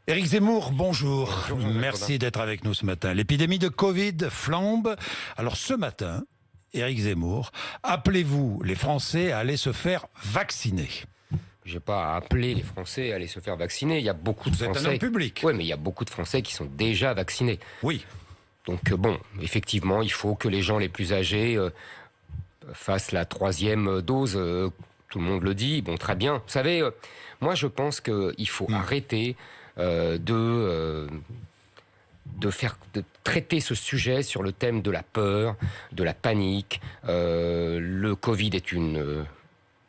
Éric Zemmour, bonjour. Bonjour, Merci d'être avec nous ce matin. L'épidémie de Covid flambe. Alors ce matin, Éric Zemmour, appelez-vous les Français à aller se faire vacciner. Je n'ai pas appelé les Français à aller se faire vacciner. Il y a beaucoup de Vous êtes Français. un homme public. Oui, mais il y a beaucoup de Français qui sont déjà vaccinés. Oui. Donc bon, effectivement, il faut que les gens les plus âgés fassent la 3e dose. Tout le monde le dit. Bon, très bien. Vous savez, moi je pense qu'il faut arrêter de traiter ce sujet sur le thème de la peur, de la panique. Le Covid est une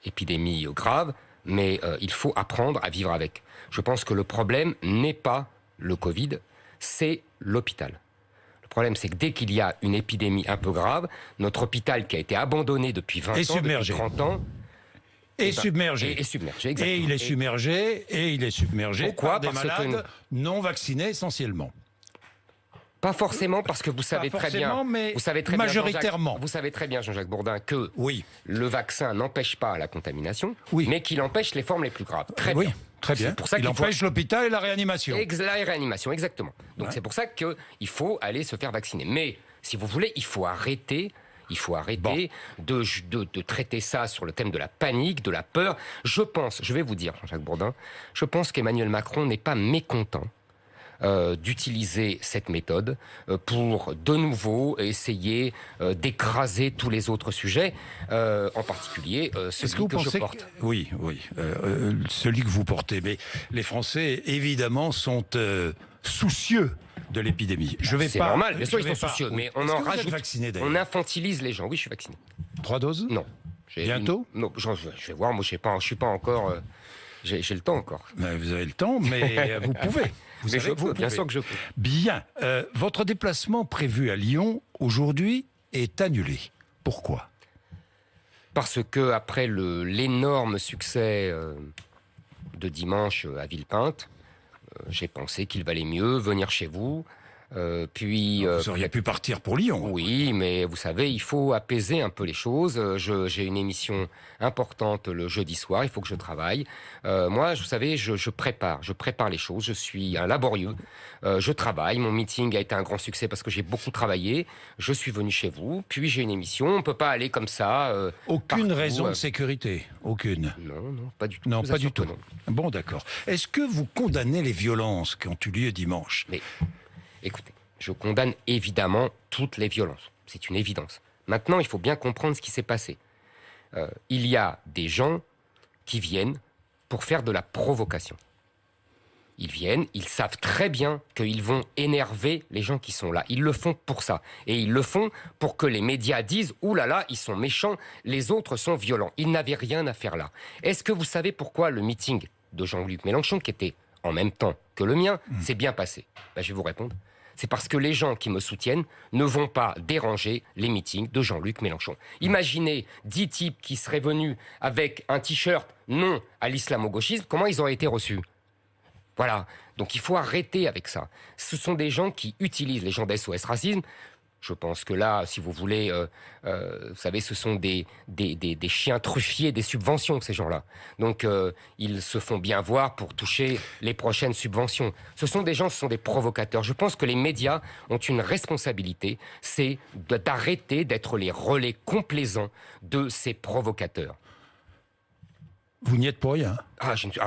épidémie grave, mais il faut apprendre à vivre avec. Je pense que le problème n'est pas le Covid, c'est l'hôpital. Le problème, c'est que dès qu'il y a une épidémie un peu grave, notre hôpital qui a été abandonné depuis 20 ans, depuis 30 ans... Et submergé. Et submergé, exactement. Et il est submergé Pourquoi ? par des Parce malades non vaccinés essentiellement. Pas forcément, parce que vous savez très bien, mais vous savez très majoritairement. Vous savez très bien, Jean-Jacques Bourdin, que oui, le vaccin n'empêche pas la contamination, oui, mais qu'il empêche les formes les plus graves. Très oui, bien. Très bien. Pour ça il empêche l'hôpital et la réanimation. La réanimation, exactement. Donc c'est pour ça qu'il faut aller se faire vacciner. Mais si vous voulez, il faut arrêter. De traiter ça sur le thème de la panique, de la peur. Je vais vous dire, Jean-Jacques Bourdin, je pense qu'Emmanuel Macron n'est pas mécontent d'utiliser cette méthode pour de nouveau essayer d'écraser tous les autres sujets, en particulier celui que je porte. Oui, celui que vous portez. Mais les Français, évidemment, sont soucieux de l'épidémie. C'est normal, bien sûr ils sont soucieux, mais on en rajoute. Vacciné, on infantilise les gens. Oui, je suis vacciné. 3 doses ? Non. Bientôt ? Non, je vais voir. Moi, je suis pas encore. J'ai le temps encore. Mais vous avez le temps, mais vous pouvez. Bien sûr que je peux. Bien. Votre déplacement prévu à Lyon aujourd'hui est annulé. Pourquoi ? Parce que après l'énorme succès de dimanche à Villepinte, j'ai pensé qu'il valait mieux venir chez vous. Vous auriez pu partir pour Lyon. Oui, mais vous savez, il faut apaiser un peu les choses. J'ai une émission importante le jeudi soir, il faut que je travaille. Moi, vous savez, je prépare les choses. Je suis un laborieux. Je travaille. Mon meeting a été un grand succès parce que j'ai beaucoup travaillé. Je suis venu chez vous, puis j'ai une émission. On ne peut pas aller comme ça. Aucune partout, raison de sécurité. Aucune. Non, pas du tout. Non, pas du tout. Non. Bon, d'accord. Est-ce que vous condamnez les violences qui ont eu lieu dimanche ? Mais écoutez, je condamne évidemment toutes les violences. C'est une évidence. Maintenant, il faut bien comprendre ce qui s'est passé. Il y a des gens qui viennent pour faire de la provocation. Ils viennent, ils savent très bien qu'ils vont énerver les gens qui sont là. Ils le font pour ça. Et ils le font pour que les médias disent « Ouh là là, ils sont méchants, les autres sont violents. » Ils n'avaient rien à faire là. Est-ce que vous savez pourquoi le meeting de Jean-Luc Mélenchon, qui était en même temps que le mien, s'est bien passé ? Je vais vous répondre. C'est parce que les gens qui me soutiennent ne vont pas déranger les meetings de Jean-Luc Mélenchon. Imaginez 10 types qui seraient venus avec un t-shirt « Non à l'islamo-gauchisme », comment ils auraient été reçus ? Voilà, donc il faut arrêter avec ça. Ce sont des gens qui utilisent les gens d'SOS Racisme. Je pense que là, si vous voulez, vous savez, ce sont des chiens truffiers des subventions, ces gens-là. Donc, ils se font bien voir pour toucher les prochaines subventions. Ce sont des provocateurs. Je pense que les médias ont une responsabilité, c'est d'arrêter d'être les relais complaisants de ces provocateurs. Vous n'y êtes pour rien.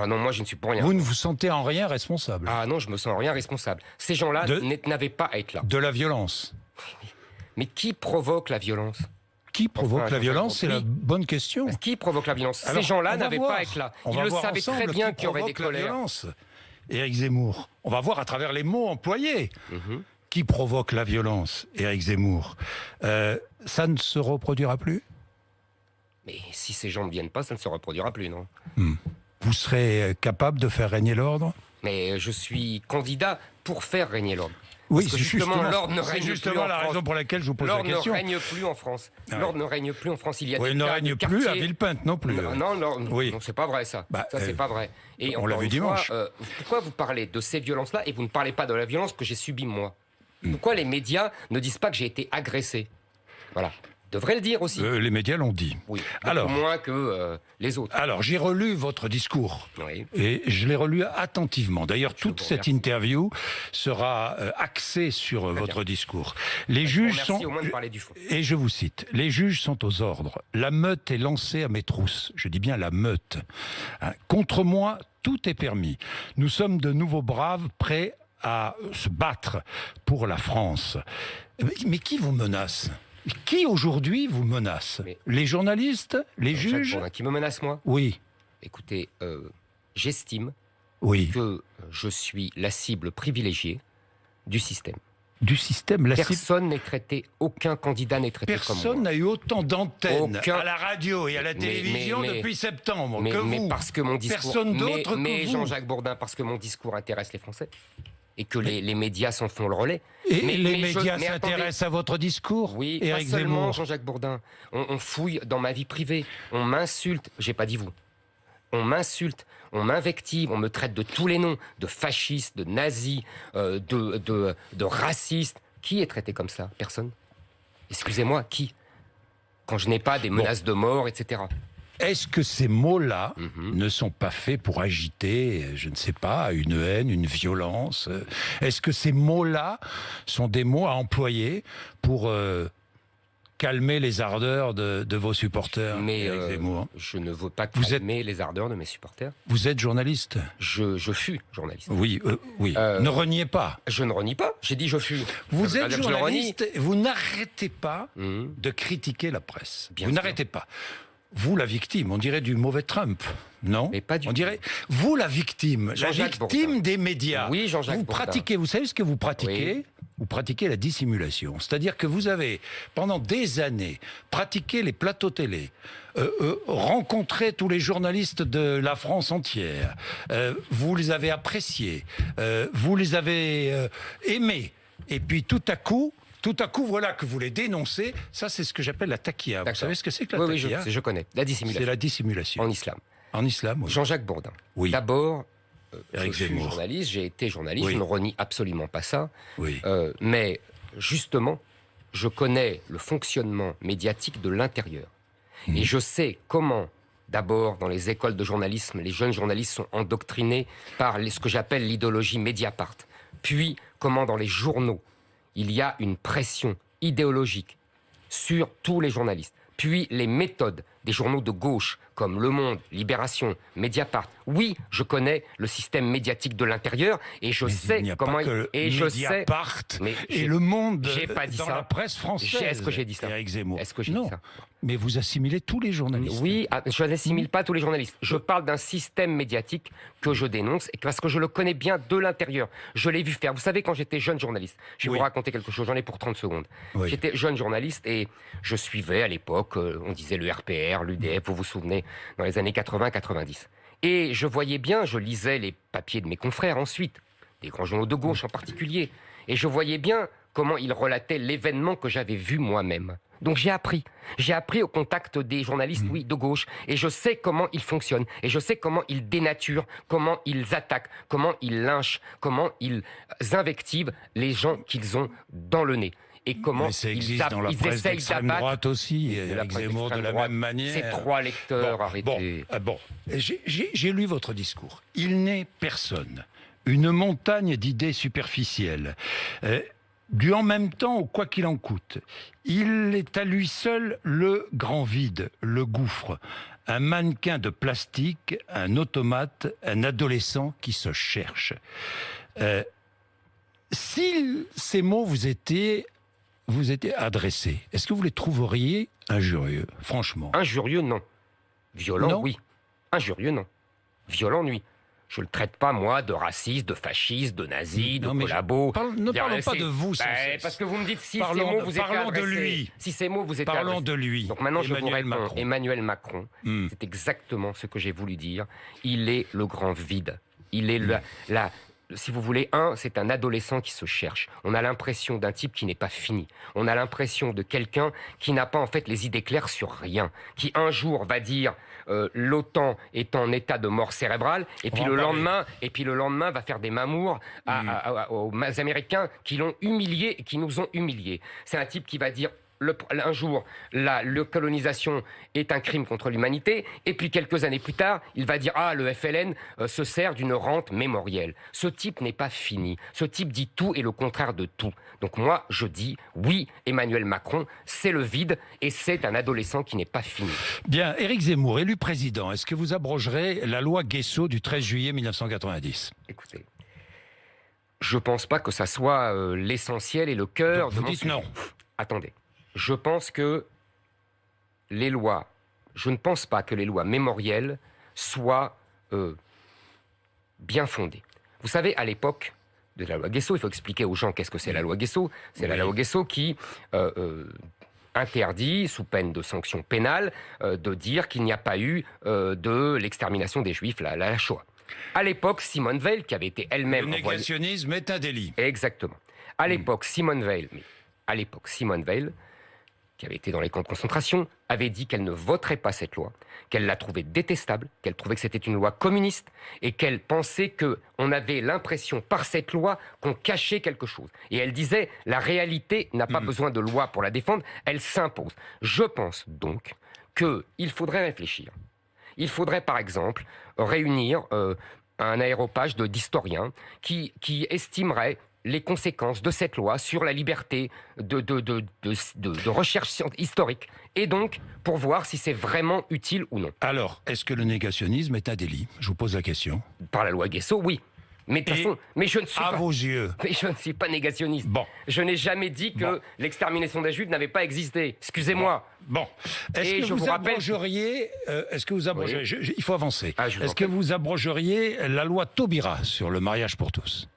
Non, moi je ne suis pour rien. Vous ne vous sentez en rien responsable. Ah non, je me sens en rien responsable. Ces gens-là n'avaient pas à être là. De la violence. Mais qui provoque la violence ? Qui provoque la violence ? C'est la bonne question. Qui provoque la violence ? Ces gens-là n'avaient pas à être là. Ils le savaient très bien qu'il y aurait des colères. Éric Zemmour, on va voir à travers les mots employés. Qui provoque la violence ? Éric Zemmour. Ça ne se reproduira plus ? Mais si ces gens ne viennent pas, ça ne se reproduira plus, non ? Vous serez capable de faire régner l'ordre ? Mais je suis candidat pour faire régner l'ordre. Oui, parce que justement, l'ordre ne règne plus en France. C'est justement la raison pour laquelle je vous pose la question. L'ordre ne règne plus en France. L'ordre ne règne plus en France. Il y a il ne règne plus à Villepinte non plus. Non, c'est pas vrai ça. Ça, c'est pas vrai. Et on l'a vu dimanche. Pourquoi vous parlez de ces violences-là et vous ne parlez pas de la violence que j'ai subie moi ? Pourquoi les médias ne disent pas que j'ai été agressé ? Voilà. devrait le dire aussi. Les médias l'ont dit. Oui, Alors, moins que les autres. Alors, j'ai relu votre discours. Oui. Et je l'ai relu attentivement. D'ailleurs, toute vous cette remercie. interview sera axée sur votre discours. Les Je vous juges remercie sont... au moins de parler du fond. Et je vous cite, les juges sont aux ordres. La meute est lancée à mes trousses. Je dis bien la meute. Hein, contre moi, tout est permis. Nous sommes de nouveaux braves prêts à se battre pour la France. Mais qui vous menace ? Qui aujourd'hui vous menace ? Mais- Les journalistes ? Les Jacques juges ? Bourdin, qui me menace, moi? Oui, Écoutez, j'estime oui. que je suis la cible privilégiée du système. Du système, la cible. Personne n'est traité, aucun candidat n'est traité comme Personne moi. n'a eu autant d'antennes Aucun- à la radio et à la télévision mais- depuis septembre Mais, que mais vous. parce que mon discours, Personne d'autre que mais vous. Jean-Jacques Bourdin, parce que mon discours intéresse les Français et que les médias s'en font le relais. Et Mais- les mais je- médias mais attendez. s'intéressent à votre discours, Oui, Éric pas seulement Zemmour. Jean-Jacques Bourdin. On fouille dans ma vie privée, on m'insulte. J'ai pas dit vous. On m'insulte, on m'invective, on me traite de tous les noms, de fasciste, de nazi, de raciste. Qui est traité comme ça? Personne. Excusez-moi, qui? Quand je n'ai pas des menaces de mort, etc. Est-ce que ces mots-là ne sont pas faits pour agiter, je ne sais pas, une haine, une violence? Est-ce que ces mots-là sont des mots à employer pour calmer les ardeurs de vos supporters, Mais Éric Zemmour? je ne veux pas Vous calmer les ardeurs de mes supporters. Vous êtes journaliste? Je fus journaliste. Oui, oui. Ne reniez pas. Je ne renie pas. J'ai dit je fus. Vous Ça veut êtes pas dire que je le renie. journaliste, vous n'arrêtez pas Mhm. de critiquer la presse. Bien Vous sûr. n'arrêtez pas. Vous, la victime, on dirait du mauvais Trump, non? Mais pas du On tout. dirait, vous, la victime, la Jean-Jacques victime Bourdin. des médias. Oui, Jean-Jacques Vous Bourdin. pratiquez, vous savez ce que vous pratiquez? Oui. Vous pratiquez la dissimulation. C'est-à-dire que vous avez, pendant des années, pratiqué les plateaux télé, rencontré tous les journalistes de la France entière, vous les avez appréciés, vous les avez aimés, et puis tout à coup, voilà que vous les dénoncez. Ça, c'est ce que j'appelle la taquilla. Vous D'accord. savez ce que c'est que la Oui, taquilla? je connais. La C'est dissimulation. la dissimulation. En islam. En islam, oui. Jean-Jacques Bourdin. Oui. D'abord, Éric je suis Zemmour. journaliste, j'ai été journaliste, Oui. je ne renie absolument pas ça. Oui. Mais justement, je connais le fonctionnement médiatique de l'intérieur. Et je sais comment, d'abord, dans les écoles de journalisme, les jeunes journalistes sont endoctrinés par ce que j'appelle l'idéologie Mediapart. Puis, comment dans les journaux, il y a une pression idéologique sur tous les journalistes. Puis, les méthodes des journaux de gauche, comme Le Monde, Libération, Mediapart. Oui, je connais le système médiatique de l'intérieur et je Mais sais il n'y a comment pas que et je sais. Mediapart Mais et j'ai- Le Monde j'ai pas dit dans ça. la presse française. Est-ce que j'ai dit ça? Éric Zemmour. Est-ce que j'ai Non. dit ça? Mais vous assimilez tous les journalistes. Oui, je n'assimile pas tous les journalistes. Je parle d'un système médiatique que je dénonce et parce que je le connais bien de l'intérieur. Je l'ai vu faire. Vous savez, quand j'étais jeune journaliste, je vais Oui. vous raconter quelque chose, j'en ai pour 30 secondes. Oui. J'étais jeune journaliste et je suivais à l'époque, on disait le RPR, l'UDF, vous vous souvenez, dans les années 80-90. Et je voyais bien, je lisais les papiers de mes confrères ensuite, des grands journaux de gauche en particulier, et je voyais bien comment ils relataient l'événement que j'avais vu moi-même. Donc j'ai appris au contact des journalistes, oui, de gauche, et je sais comment ils fonctionnent, et je sais comment ils dénaturent, comment ils attaquent, comment ils lynchent, comment ils invectivent les gens qu'ils ont dans le nez. Et comment Mais ça ils, existe dans la presse essayent d'extrême d'abattre droite aussi, de la Éric presse Zemmour, de d'extrême la droite. même manière. Ces trois lecteurs, arrêtez. Bon, j'ai lu votre discours. Il n'est personne. Une montagne d'idées superficielles. Du en même temps au quoi qu'il en coûte. Il est à lui seul le grand vide, le gouffre. Un mannequin de plastique, un automate, un adolescent qui se cherche. Si ces mots vous étaient adressés, est-ce que vous les trouveriez injurieux, franchement? Injurieux, non. Violent, Non. oui. Injurieux, non. Violent, oui. Je le traite pas, moi, de raciste, de fasciste, de nazi, de Non, mais collabo. ne parlons pas C'est- de vous sans cesse. Parce que vous me dites si Parlons ces mots de- vous étaient parlons de adressés. lui. Si ces mots vous étaient Parlons adressés. de lui. Donc maintenant, je vous Emmanuel réponds. Macron. Emmanuel Macron, Hmm. c'est exactement ce que j'ai voulu dire. Il est le grand vide. Il est si vous voulez, c'est un adolescent qui se cherche. On a l'impression d'un type qui n'est pas fini. On a l'impression de quelqu'un qui n'a pas en fait les idées claires sur rien. Qui un jour va dire l'OTAN est en état de mort cérébrale, et puis le lendemain va faire des mamours aux Américains qui l'ont humilié et qui nous ont humiliés. C'est un type qui va dire un jour, la colonisation est un crime contre l'humanité, et puis quelques années plus tard, il va dire « Ah, le FLN se sert d'une rente mémorielle ». Ce type n'est pas fini. Ce type dit tout et le contraire de tout. Donc moi, je dis oui, Emmanuel Macron, c'est le vide, et c'est un adolescent qui n'est pas fini. Bien, Éric Zemmour, élu président, est-ce que vous abrogerez la loi Guessot du 13 juillet 1990 ? Écoutez, je pense pas que ça soit l'essentiel et le cœur de vous mon dites sujet. non. Attendez, je pense que je ne pense pas que les lois mémorielles soient bien fondées. Vous savez, à l'époque de la loi Guessot, il faut expliquer aux gens qu'est-ce que c'est la loi Guessot. C'est la loi Guessot qui interdit, sous peine de sanctions pénales, de dire qu'il n'y a pas eu de l'extermination des Juifs, la Shoah. À l'époque, Simone Veil, qui avait été elle-même... Le négationnisme est un délit. Exactement. À l'époque, Simone Veil, qui avait été dans les camps de concentration, avait dit qu'elle ne voterait pas cette loi, qu'elle la trouvait détestable, qu'elle trouvait que c'était une loi communiste et qu'elle pensait qu'on avait l'impression par cette loi qu'on cachait quelque chose. Et elle disait, la réalité n'a pas besoin de loi pour la défendre, elle s'impose. Je pense donc qu'il faudrait réfléchir. Il faudrait par exemple réunir un aréopage d'historiens qui estimeraient les conséquences de cette loi sur la liberté de recherche historique. Et donc, pour voir si c'est vraiment utile ou non. Alors, est-ce que le négationnisme est un délit ? Je vous pose la question. Par la loi Guessot, oui. Mais de toute façon, je ne suis à pas... vos yeux. Mais je ne suis pas négationniste. Bon. Je n'ai jamais dit que l'extermination des Juifs n'avait pas existé. Excusez-moi. Bon. Est-ce que vous abrogeriez... il faut avancer. Est-ce que vous abrogeriez la loi Taubira sur le mariage pour tous ?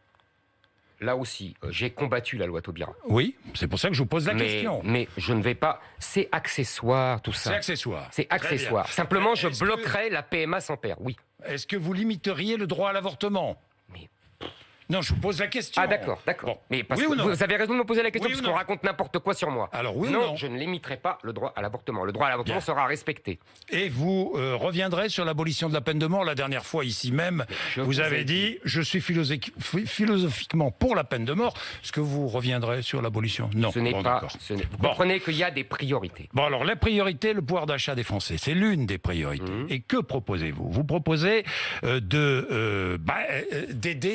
Là aussi, j'ai combattu la loi Taubira. Oui, c'est pour ça que je vous pose la question. Mais je ne vais pas... C'est accessoire, tout ça. C'est accessoire. C'est accessoire. Simplement, je bloquerai la PMA sans père, oui. Est-ce que vous limiteriez le droit à l'avortement ? Non, je vous pose la question. Ah d'accord. Bon. Mais parce que vous avez raison de me poser la question, parce qu'on raconte n'importe quoi sur moi. Alors non, je ne limiterai pas le droit à l'avortement. Le droit à l'avortement sera respecté. Et vous reviendrez sur l'abolition de la peine de mort. La dernière fois, ici même, vous avez dit « Je suis philosophiquement pour la peine de mort ». Est-ce que vous reviendrez sur l'abolition ? Non. Ce n'est pas... Vous comprenez qu'il y a des priorités. Bon, alors, la priorité, le pouvoir d'achat des Français. C'est l'une des priorités. Et que proposez-vous ? Vous proposez d'aider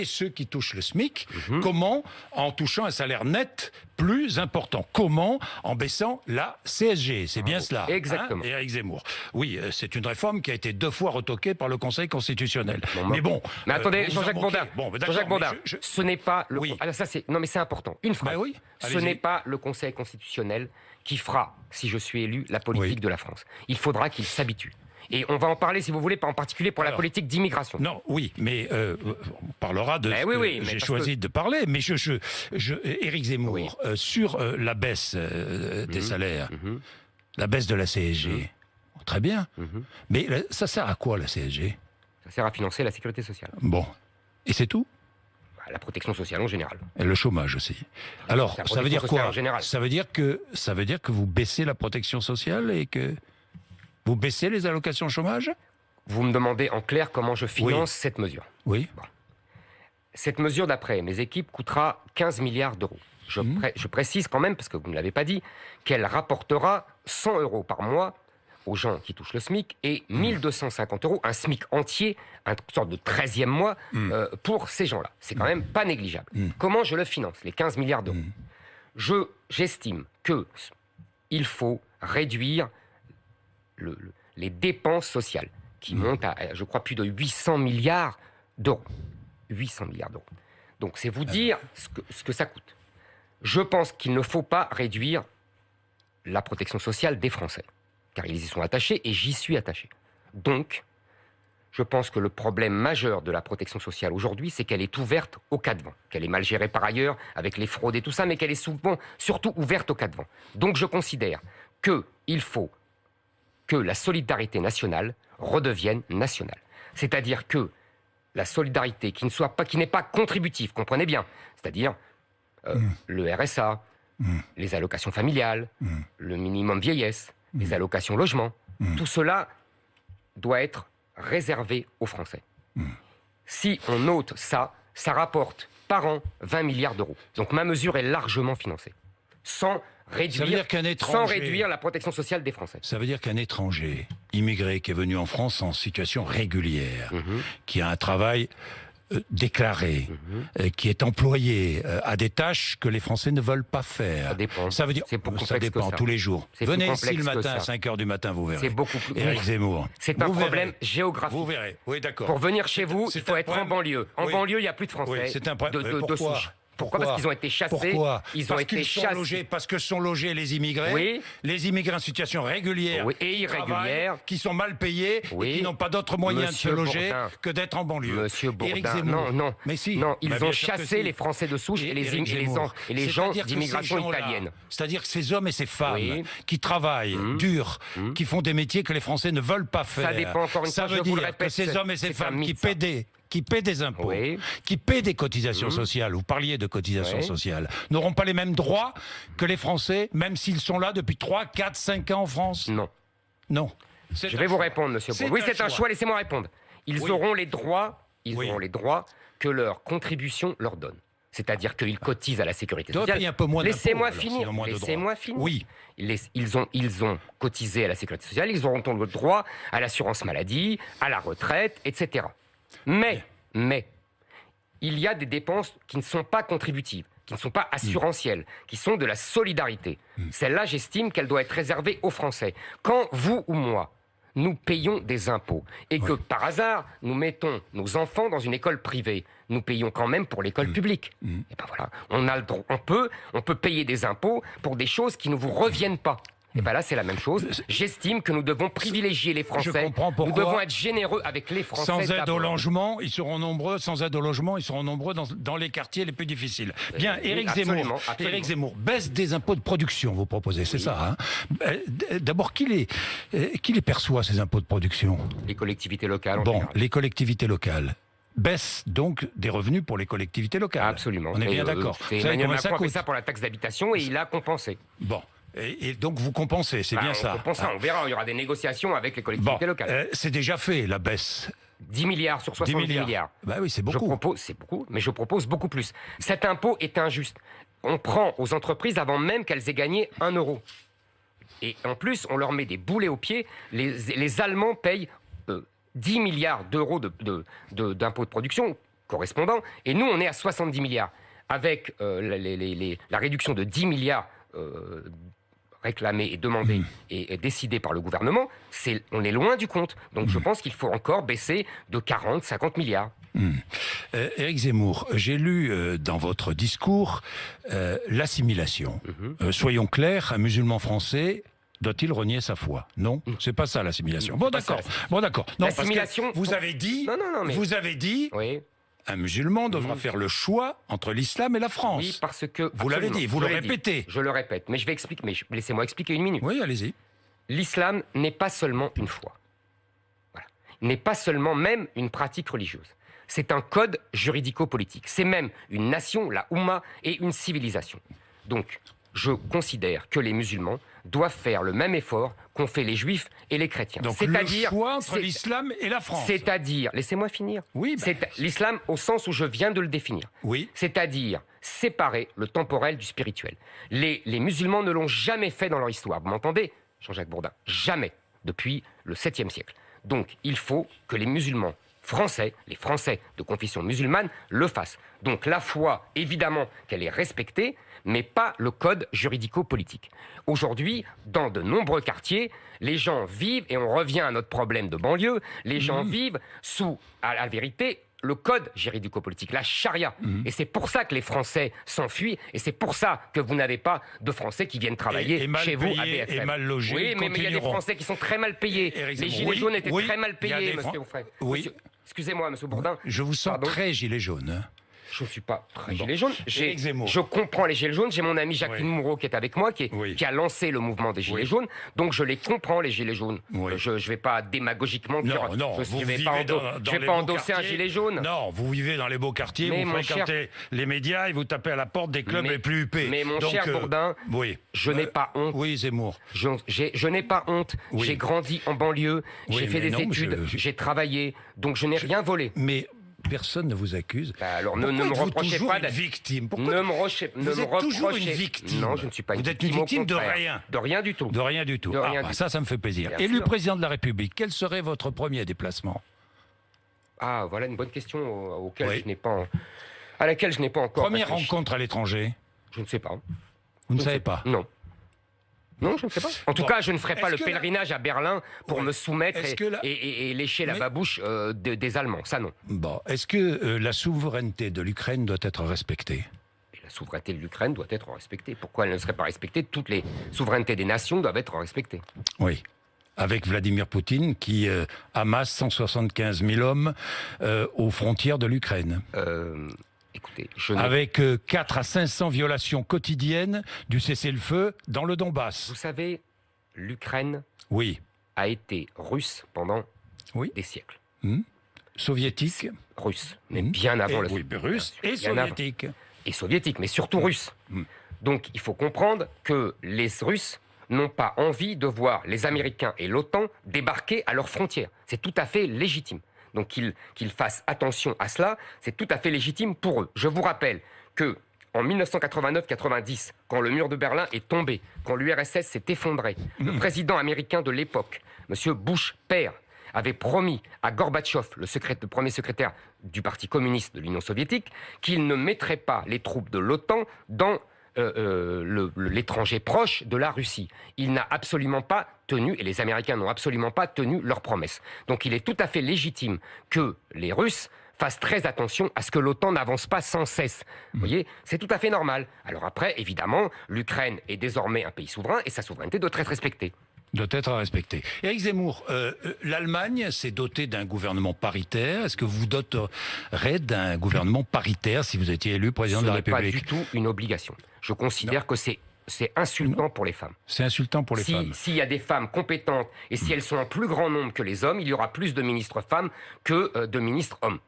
ceux qui touchent le SMIC. Comment ? En touchant un salaire net plus important. Comment ? En baissant la CSG. C'est bien cela. Exactement. Éric Zemmour. Oui, c'est une réforme qui a été 2 fois retoquée par le Conseil constitutionnel. Mais attendez, Jean-Jacques Baudin. Jean-Jacques Baudin, ce n'est pas le... Oui. Alors ça, non, mais c'est important. Une phrase. Ce n'est pas le Conseil constitutionnel qui fera, si je suis élu, la politique de la France. Il faudra qu'il s'habitue. Et on va en parler, si vous voulez, en particulier pour la politique d'immigration. Non, oui, mais on parlera de ce que j'ai choisi de parler. Mais Éric Zemmour, sur la baisse des salaires, la baisse de la CSG, très bien. Mais ça sert à quoi, la CSG ? Ça sert à financer la sécurité sociale. Bon. Et c'est tout ? La protection sociale en général. Et le chômage aussi. Alors, ça veut dire quoi ? Ça veut dire que vous baissez la protection sociale et que... Vous baissez les allocations chômage ? Vous me demandez en clair comment je finance cette mesure. Oui. Bon. Cette mesure, d'après mes équipes, coûtera 15 milliards d'euros. Je précise quand même, parce que vous ne l'avez pas dit, qu'elle rapportera 100 euros par mois aux gens qui touchent le SMIC et 1250 euros, un SMIC entier, une sorte de 13e mois pour ces gens-là. C'est quand même pas négligeable. Comment je le finance, les 15 milliards d'euros ? J'estime qu'il faut réduire les dépenses sociales, qui montent à, je crois, plus de 800 milliards d'euros. 800 milliards d'euros. Donc, c'est vous dire ce que ça coûte. Je pense qu'il ne faut pas réduire la protection sociale des Français, car ils y sont attachés, et j'y suis attaché. Donc, je pense que le problème majeur de la protection sociale aujourd'hui, c'est qu'elle est ouverte au cas de vent, qu'elle est mal gérée par ailleurs, avec les fraudes et tout ça, mais qu'elle est surtout ouverte au cas de vent. Donc, je considère qu'il faut que la solidarité nationale redevienne nationale. C'est-à-dire que la solidarité qui n'est pas contributive, comprenez bien, c'est-à-dire le RSA, les allocations familiales, le minimum vieillesse, les allocations logement, tout cela doit être réservé aux Français. Si on ôte ça, ça rapporte par an 20 milliards d'euros. Donc ma mesure est largement financée. sans réduire la protection sociale des Français. Ça veut dire qu'un étranger immigré qui est venu en France en situation régulière, qui a un travail déclaré, qui est employé à des tâches que les Français ne veulent pas faire. Ça dépend. Ça veut dire, ça dépend tous les jours. Venez ici le matin à 5h du matin, vous verrez. C'est beaucoup plus. Éric Zemmour. C'est un problème géographique. Vous verrez. Oui, d'accord. Pour venir chez vous, il faut être en banlieue. En banlieue, il n'y a plus de Français. Oui, c'est un problème. De souche. Pourquoi ? Parce qu'ils ont été chassés. Pourquoi ? Ils ont été chassés. Parce que sont logés les immigrés. Oui. Les immigrés en situation régulière. Oui, et irrégulière. Qui sont mal payés. Et qui n'ont pas d'autre moyen de se loger que d'être en banlieue. Monsieur Bourdin. Éric Zemmour. Non. Mais si. Non, ils ont chassé les Français de souche et les gens d'immigration italienne. C'est-à-dire que ces hommes et ces femmes qui travaillent dur, qui font des métiers que les Français ne veulent pas faire. Ça dépend encore une fois, ça veut dire que ces hommes et ces femmes qui paient des impôts, qui paient des cotisations sociales, vous parliez de cotisations sociales, n'auront pas les mêmes droits que les Français, même s'ils sont là depuis 3, 4, 5 ans en France ? Non. Je vais vous répondre, monsieur Bourdin. Oui, c'est un choix, laissez-moi répondre. Ils auront les droits que leur contribution leur donne. C'est-à-dire qu'ils cotisent à la sécurité sociale. Laissez-moi finir. Oui. Ils ont cotisé à la sécurité sociale, ils auront le droit à l'assurance maladie, à la retraite, etc. Mais, il y a des dépenses qui ne sont pas contributives, qui ne sont pas assurantielles, qui sont de la solidarité. Celle-là, j'estime qu'elle doit être réservée aux Français. Quand vous ou moi, nous payons des impôts et que par hasard, nous mettons nos enfants dans une école privée, nous payons quand même pour l'école publique. Et ben voilà, on a le droit, on peut payer des impôts pour des choses qui ne vous reviennent pas. Et bien là, c'est la même chose. J'estime que nous devons privilégier les Français. Je comprends pourquoi. Nous devons être généreux avec les Français. Sans aide au logement, ils seront nombreux. Sans aide au logement, ils seront nombreux dans les quartiers les plus difficiles. Bien, Éric Zemmour. Éric Zemmour, baisse des impôts de production, vous proposez, c'est ça, hein ? D'abord, qui les perçoit, ces impôts de production ? Les collectivités locales. Les collectivités locales. Baisse donc des revenus pour les collectivités locales. Absolument. On est bien d'accord. Emmanuel Macron a fait ça pour la taxe d'habitation et il a compensé. Bon. Et donc vous compensez, c'est bien ça. On verra, il y aura des négociations avec les collectivités locales. C'est déjà fait, la baisse. 10 milliards sur 70 milliards. Bah oui, c'est beaucoup. C'est beaucoup, mais je propose beaucoup plus. Cet impôt est injuste. On prend aux entreprises avant même qu'elles aient gagné 1 euro. Et en plus, on leur met des boulets aux pieds. Les Allemands payent 10 milliards d'euros d'impôts de production correspondant, et nous, on est à 70 milliards. Avec la réduction de 10 milliards réclamée et demandée et décidée par le gouvernement, on est loin du compte. Donc je pense qu'il faut encore baisser de 40, 50 milliards. Éric Zemmour, j'ai lu dans votre discours l'assimilation. Soyons clairs, un musulman français doit-il renier sa foi ? Non, c'est pas ça l'assimilation. Bon d'accord. Non, l'assimilation. Vous avez dit. Vous avez dit. Oui. Un musulman devra faire le choix entre l'islam et la France. Oui, parce que... Vous l'avez dit, vous le répétez. Je le répète, mais je vais expliquer. Mais laissez-moi expliquer une minute. Oui, allez-y. L'islam n'est pas seulement une foi. Voilà. N'est pas seulement même une pratique religieuse. C'est un code juridico-politique. C'est même une nation, la Oumma, et une civilisation. Donc, je considère que les musulmans doivent faire le même effort qu'ont fait les juifs et les chrétiens. Donc le choix entre l'islam et la France. C'est-à-dire, laissez-moi finir. Oui. L'islam au sens où je viens de le définir. Oui. C'est-à-dire séparer le temporel du spirituel. Les musulmans ne l'ont jamais fait dans leur histoire. Vous m'entendez, Jean-Jacques Bourdin ? Jamais, depuis le 7e siècle. Donc il faut que les musulmans français, les Français de confession musulmane, le fassent. Donc la foi, évidemment qu'elle est respectée, mais pas le code juridico-politique. Aujourd'hui, dans de nombreux quartiers, les gens vivent, et on revient à notre problème de banlieue, les gens vivent sous, à la vérité, le code juridico-politique, la charia. Et c'est pour ça que les Français s'enfuient, et c'est pour ça que vous n'avez pas de Français qui viennent travailler chez vous à BFM. Et mal logés. Oui, mais il y a des Français qui sont très mal payés. Les gilets jaunes étaient très mal payés, monsieur Onfray. Oui. Excusez-moi, monsieur Bourdin. Je vous sens très gilet jaune. Je ne suis pas très gilet jaune. Je comprends les gilets jaunes. J'ai mon ami Jacqueline Moureau qui est avec moi, qui a lancé le mouvement des gilets jaunes. Donc je les comprends, les gilets jaunes. Je ne vais pas démagogiquement dire... Je ne vais pas endosser un gilet jaune. Non, vous vivez dans les beaux quartiers, vous fréquentez les médias et vous tapez à la porte des clubs les plus huppés. Mais mon cher Bourdin, je n'ai pas honte. Oui, Zemmour. Je n'ai pas honte. J'ai grandi en banlieue, j'ai fait des études, j'ai travaillé, donc je n'ai rien volé. Mais Personne ne vous accuse. Alors Pourquoi ne me êtes-vous reprochez toujours pas une d'être victime. Pourquoi vous êtes toujours une victime. Non, je ne suis pas une Vous êtes victime. une victime au de contraire. rien. De rien du tout. De rien du tout. De rien du ça me fait plaisir. Bien Élu sûr. président de la République, quel serait votre premier déplacement? Ah, voilà une bonne question Oui. à laquelle je n'ai pas encore Première réfléchi. rencontre à l'étranger? Je ne sais pas. Vous ne Je savez sais pas? Non. Non, je ne sais pas. En tout Bon. cas, je ne ferai pas Est-ce le que pèlerinage à Berlin pour Ouais. me soumettre Est-ce que et lécher la Mais- babouche des Allemands. Ça, non. Bon, est-ce que la souveraineté de l'Ukraine doit être respectée? Et la souveraineté de l'Ukraine doit être respectée. Pourquoi elle ne serait pas respectée? Toutes les souverainetés des nations doivent être respectées. Oui. Avec Vladimir Poutine qui amasse 175 000 hommes aux frontières de l'Ukraine. Écoutez, je n'ai Avec 4 à 500 violations quotidiennes du cessez-le-feu dans le Donbass. Vous savez, l'Ukraine Oui. a été russe pendant Oui. des siècles. Soviétique. Russe, mais bien avant Oui, russe et Bien avant. soviétique. Et soviétique, mais surtout russe. Donc il faut comprendre que les Russes n'ont pas envie de voir les Américains et l'OTAN débarquer à leurs frontières. C'est tout à fait légitime. Donc qu'ils fassent attention à cela, c'est tout à fait légitime pour eux. Je vous rappelle que en 1989-90, quand le mur de Berlin est tombé, quand l'URSS s'est effondré, le président américain de l'époque, M. Bush père, avait promis à Gorbatchev, le premier secrétaire du Parti communiste de l'Union soviétique, qu'il ne mettrait pas les troupes de l'OTAN dans l'étranger proche de la Russie. Il n'a absolument pas tenu, et les Américains n'ont absolument pas tenu leur promesse. Donc il est tout à fait légitime que les Russes fassent très attention à ce que l'OTAN n'avance pas sans cesse. Vous voyez, c'est tout à fait normal. Alors après, évidemment, l'Ukraine est désormais un pays souverain et sa souveraineté doit être respectée. Doit être respecté. Éric Zemmour, l'Allemagne s'est dotée d'un gouvernement paritaire. Est-ce que vous doterez d'un gouvernement paritaire si vous étiez élu président de la Ce n'est pas République? du tout une obligation. Je considère que c'est insultant pour les femmes. C'est insultant pour les femmes. S'il y a des femmes compétentes et si elles sont en plus grand nombre que les hommes, il y aura plus de ministres femmes que de ministres hommes.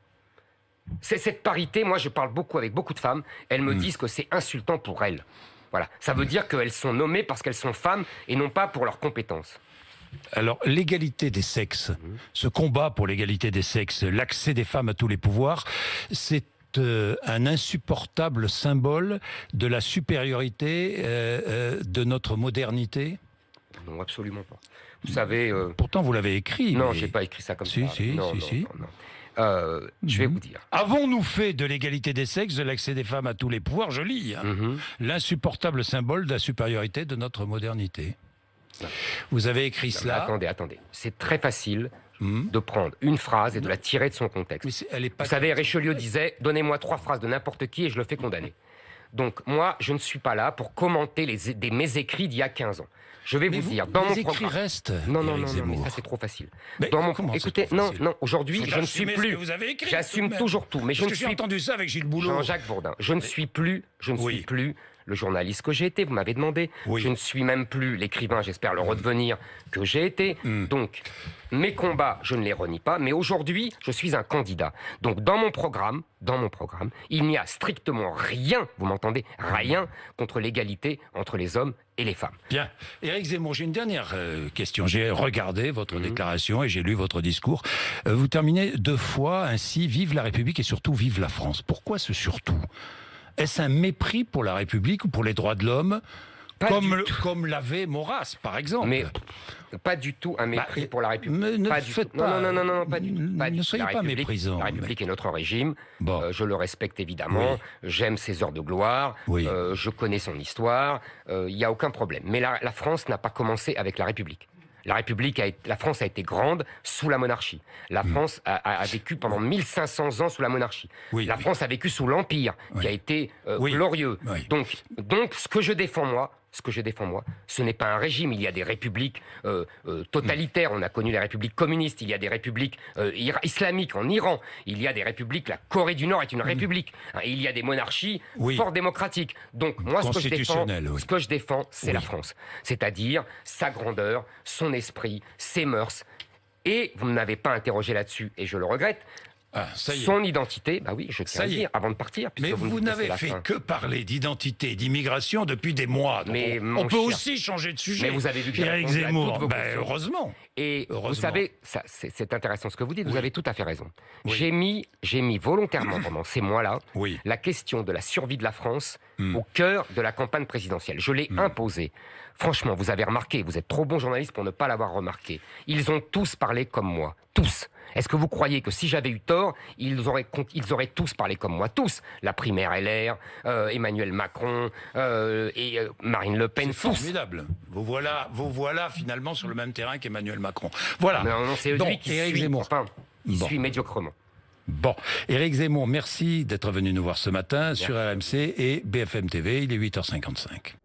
C'est cette parité, moi je parle avec beaucoup de femmes, elles me disent que c'est insultant pour elles. Voilà, ça veut dire qu'elles sont nommées parce qu'elles sont femmes et non pas pour leurs compétences. Alors, l'égalité des sexes, ce combat pour l'égalité des sexes, l'accès des femmes à tous les pouvoirs, c'est un insupportable symbole de la supériorité de notre modernité? Non, absolument pas. Vous savez... Pourtant, vous l'avez écrit. Non, mais- j'ai pas écrit ça comme Si, ça. si, non, si, non, si. non, non. Je vais vous dire. Avons-nous fait de l'égalité des sexes, de l'accès des femmes à tous les pouvoirs, je lis, hein, l'insupportable symbole de la supériorité de notre modernité? Vous avez écrit Non, mais cela. attendez. C'est très facile de prendre une phrase et de la tirer de son contexte. Mais elle est pas. Vous savez, Richelieu disait « Donnez-moi 3 phrases de n'importe qui et je le fais condamner ». Donc, moi, je ne suis pas là pour commenter mes écrits d'il y a 15 ans. Je vais Mais vous dire, dans les mon écrits programme... restent. Non, Éric mais Zemmour. ça c'est trop facile. Mais Dans mon... comment c'est Écoutez, trop facile aujourd'hui, Faut je ne suis assumer ce plus... que vous avez écrit, tout J'assume de même. toujours tout, mais je Parce ne que j'ai suis entendu ça avec Gilles Boulot. Jean-Jacques Bourdin. Je ne suis plus Oui. le journaliste que j'ai été, vous m'avez demandé. Oui. Je ne suis même plus l'écrivain, j'espère le redevenir, que j'ai été. Donc, mes combats, je ne les renie pas, mais aujourd'hui, je suis un candidat. Donc, dans mon programme, il n'y a strictement rien, vous m'entendez, rien contre l'égalité entre les hommes et les femmes. Bien. Éric Zemmour, j'ai une dernière question. J'ai regardé votre déclaration et j'ai lu votre discours. Vous terminez 2 fois ainsi, vive la République et surtout vive la France. Pourquoi ce surtout? Est-ce un mépris pour la République ou pour les droits de l'homme comme l'avait Maurras, par exemple? Mais pas du tout un mépris pour la République. Mais ne Pas du faites tout. pas. Non, pas du tout. Pas du Ne tout. soyez La pas République- méprisant. La République est notre régime. Bon. Je le respecte évidemment. Oui. J'aime ses heures de gloire. Oui. Je connais son histoire. Il n'y a aucun problème. Mais la France n'a pas commencé avec la République. La France a été grande sous la monarchie. La France a vécu pendant 1500 ans sous la monarchie. Oui, La oui. France a vécu sous l'Empire, qui a été Oui. glorieux. Oui. Donc, ce que je défends, moi, ce n'est pas un régime. Il y a des républiques totalitaires. On a connu les républiques communistes. Il y a des républiques islamiques en Iran. Il y a des républiques. La Corée du Nord est une république. Il y a des monarchies Oui. fort démocratiques. Donc, moi, Constitutionnelles, oui. ce que je défends, c'est la France. C'est-à-dire sa grandeur, son esprit, ses mœurs. Et vous ne m'avez pas interrogé là-dessus, et je le regrette. Ah, ça y est. Son identité, bah oui, je tiens Ça à le y est. dire avant de partir. puisque Mais me vous dites que n'avez c'est la fait fin. que parler d'identité et d'immigration depuis des mois. Donc Mais on mon peut cher- aussi changer de sujet. Mais vous avez vu que j'ai Éric répondu à Zemmour, toutes vos ben, questions. heureusement. Et vous Heureusement. savez, c'est intéressant ce que vous dites, vous Oui. avez tout à fait raison. Oui. J'ai mis volontairement pendant ces mois-là Oui. la question de la survie de la France Hmm. au cœur de la campagne présidentielle. Je l'ai imposée. Franchement, vous avez remarqué, vous êtes trop bon journaliste pour ne pas l'avoir remarqué. Ils ont tous parlé comme moi. Tous. Est-ce que vous croyez que si j'avais eu tort, ils auraient tous parlé comme moi? Tous. La primaire LR, Emmanuel Macron et Marine Le Pen. C'est Tous. formidable. Vous voilà finalement sur le même terrain qu'Emmanuel Macron. Voilà. Non, non, c'est Donc, lui qui Éric suit. Zemmour. Enfin, il Bon. suit médiocrement. Bon, Éric Zemmour, merci d'être venu nous voir ce matin sur RMC et BFM TV. Il est 8h55.